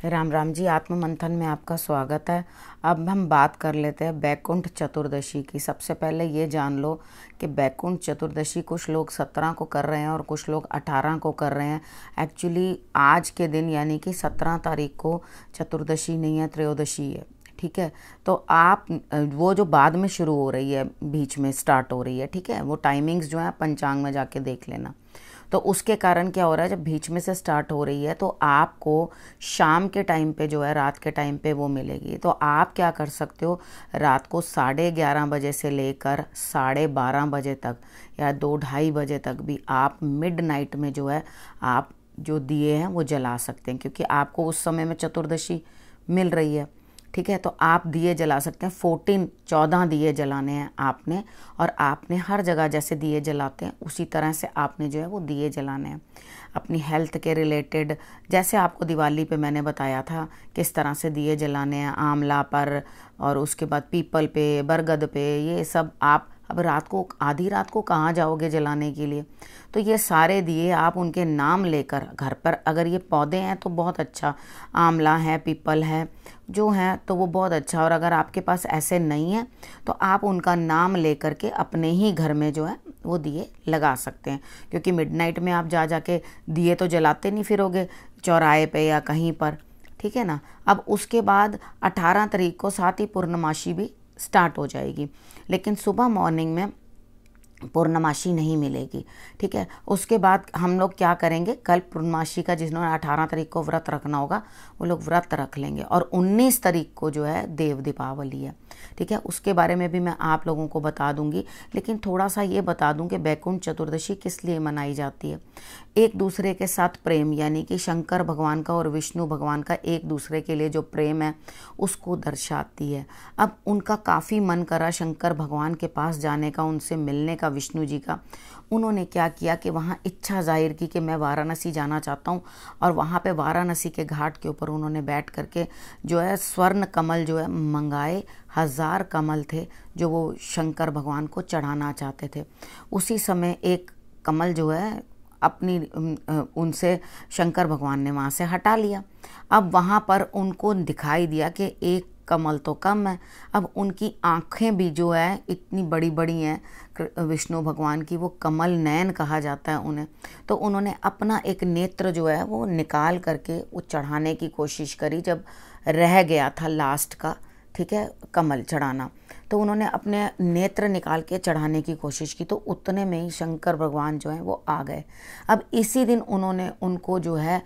राम राम जी। आत्म मंथन में आपका स्वागत है। अब हम बात कर लेते हैं बैकुंठ चतुर्दशी की। सबसे पहले ये जान लो कि बैकुंठ चतुर्दशी कुछ लोग 17 को कर रहे हैं और कुछ लोग 18 को कर रहे हैं। एक्चुअली आज के दिन यानी कि 17 तारीख को चतुर्दशी नहीं है, त्रयोदशी है। ठीक है, तो आप वो जो बाद में शुरू हो रही है, बीच में स्टार्ट हो रही है, ठीक है, वो टाइमिंग्स जो है पंचांग में जाके देख लेना। तो उसके कारण क्या हो रहा है, जब बीच में से स्टार्ट हो रही है तो आपको शाम के टाइम पे जो है, रात के टाइम पे वो मिलेगी। तो आप क्या कर सकते हो, रात को 11:30 बजे से लेकर 12:30 बजे तक या 2-2:30 बजे तक भी आप मिड नाइट में जो है आप जो दिए हैं वो जला सकते हैं, क्योंकि आपको उस समय में चतुर्दशी मिल रही है। ठीक है, तो आप दिए जला सकते हैं। 14 दिए जलाने हैं आपने, और आपने हर जगह जैसे दिए जलाते हैं उसी तरह से आपने जो है वो दिए जलाने हैं अपनी हेल्थ के रिलेटेड। जैसे आपको दिवाली पे मैंने बताया था किस तरह से दिए जलाने हैं, आंवला पर और उसके बाद पीपल पे, बरगद पे, ये सब आप अब रात को, आधी रात को कहाँ जाओगे जलाने के लिए। तो ये सारे दिए आप उनके नाम लेकर घर पर, अगर ये पौधे हैं तो बहुत अच्छा, आंवला है, पीपल है जो है तो वो बहुत अच्छा। और अगर आपके पास ऐसे नहीं है तो आप उनका नाम लेकर के अपने ही घर में जो है वो दिए लगा सकते हैं, क्योंकि मिडनाइट में आप जा जाके दिए तो जलाते नहीं फिरोगे चौराहे पे या कहीं पर। ठीक है ना। अब उसके बाद 18 तारीख को साथ ही पूर्णमासी भी स्टार्ट हो जाएगी, लेकिन सुबह मॉर्निंग में पूर्णमासी नहीं मिलेगी। ठीक है, उसके बाद हम लोग क्या करेंगे, कल पूर्णमासी का जिन्होंने 18 तारीख को व्रत रखना होगा वो लोग व्रत रख लेंगे, और 19 तारीख को जो है देव दीपावली है। ठीक है, उसके बारे में भी मैं आप लोगों को बता दूंगी, लेकिन थोड़ा सा ये बता दूं कि बैकुंठ चतुर्दशी किस लिए मनाई जाती है। एक दूसरे के साथ प्रेम, यानी कि शंकर भगवान का और विष्णु भगवान का एक दूसरे के लिए जो प्रेम है उसको दर्शाती है। अब उनका काफ़ी मन करा शंकर भगवान के पास जाने का, उनसे मिलने का, विष्णु जी का। उन्होंने क्या किया कि वहाँ इच्छा जाहिर की कि मैं वाराणसी जाना चाहता हूँ, और वहाँ पे वाराणसी के घाट के ऊपर उन्होंने बैठ करके जो है स्वर्ण कमल जो है मंगाए। 1000 कमल थे जो वो शंकर भगवान को चढ़ाना चाहते थे। उसी समय एक कमल जो है अपनी उनसे शंकर भगवान ने वहाँ से हटा लिया। अब वहाँ पर उनको दिखाई दिया कि एक कमल तो कम है। अब उनकी आँखें भी जो है इतनी बड़ी बड़ी हैं विष्णु भगवान की, वो कमल नयन कहा जाता है उन्हें। तो उन्होंने अपना एक नेत्र जो है वो निकाल करके वो चढ़ाने की कोशिश करी, जब रह गया था लास्ट का, ठीक है, कमल चढ़ाना। तो उन्होंने अपने नेत्र निकाल के चढ़ाने की कोशिश की, तो उतने में ही शंकर भगवान जो हैं वो आ गए। अब इसी दिन उन्होंने उनको जो है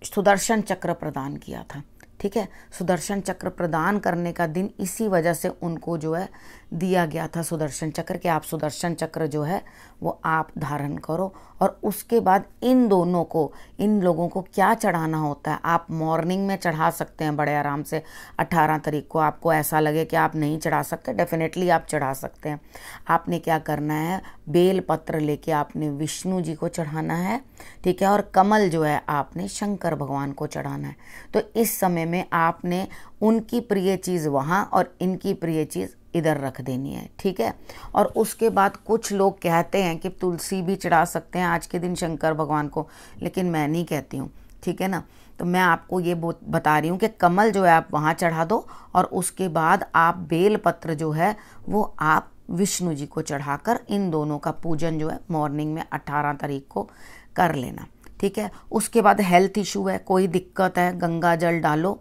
सुदर्शन चक्र प्रदान किया था। ठीक है, सुदर्शन चक्र प्रदान करने का दिन इसी वजह से उनको जो है दिया गया था सुदर्शन चक्र, कि आप सुदर्शन चक्र जो है वो आप धारण करो। और उसके बाद इन दोनों को, इन लोगों को क्या चढ़ाना होता है, आप मॉर्निंग में चढ़ा सकते हैं बड़े आराम से। 18 तारीख को आपको ऐसा लगे कि आप नहीं चढ़ा सकते, डेफिनेटली आप चढ़ा सकते हैं। आपने क्या करना है, बेल पत्र लेके आपने विष्णु जी को चढ़ाना है। ठीक है, और कमल जो है आपने शंकर भगवान को चढ़ाना है। तो इस समय में आपने उनकी प्रिय चीज़ वहाँ और इनकी प्रिय चीज़ इधर रख देनी है। ठीक है, और उसके बाद कुछ लोग कहते हैं कि तुलसी भी चढ़ा सकते हैं आज के दिन शंकर भगवान को, लेकिन मैं नहीं कहती हूँ। ठीक है ना, तो मैं आपको ये बता रही हूँ कि कमल जो है आप वहाँ चढ़ा दो, और उसके बाद आप बेल पत्र जो है वो आप विष्णु जी को चढ़ाकर इन दोनों का पूजन जो है मॉर्निंग में 18 तारीख को कर लेना। ठीक है, उसके बाद हेल्थ इशू है, कोई दिक्कत है, गंगा जल डालो,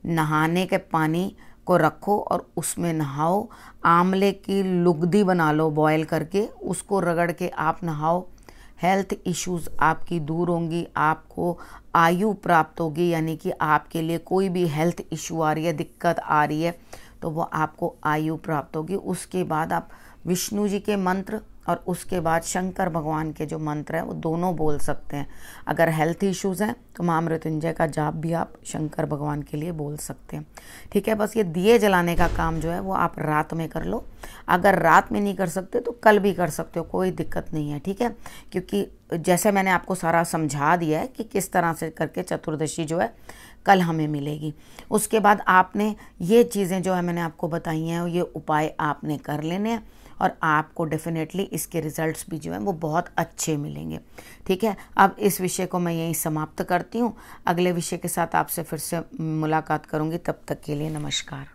नहाने के पानी को रखो और उसमें नहाओ। आंवले की लुगदी बना लो बॉयल करके, उसको रगड़ के आप नहाओ। हेल्थ इश्यूज आपकी दूर होंगी, आपको आयु प्राप्त होगी, यानी कि आपके लिए कोई भी हेल्थ इशू आ रही है, दिक्कत आ रही है, तो वो आपको आयु प्राप्त होगी। उसके बाद आप विष्णु जी के मंत्र और उसके बाद शंकर भगवान के जो मंत्र हैं वो दोनों बोल सकते हैं। अगर हेल्थ इश्यूज़ हैं तो माँ मृत्युंजय का जाप भी आप शंकर भगवान के लिए बोल सकते हैं। ठीक है, बस ये दिए जलाने का काम जो है वो आप रात में कर लो। अगर रात में नहीं कर सकते तो कल भी कर सकते हो, कोई दिक्कत नहीं है। ठीक है, क्योंकि जैसे मैंने आपको सारा समझा दिया है कि किस तरह से करके चतुर्दशी जो है कल हमें मिलेगी। उसके बाद आपने ये चीज़ें जो है मैंने आपको बताई हैं, ये उपाय आपने कर लेने हैं। और आपको डेफिनेटली इसके रिजल्ट्स भी जो हैं वो बहुत अच्छे मिलेंगे। ठीक है, अब इस विषय को मैं यहीं समाप्त करती हूँ। अगले विषय के साथ आपसे फिर से मुलाकात करूँगी, तब तक के लिए नमस्कार।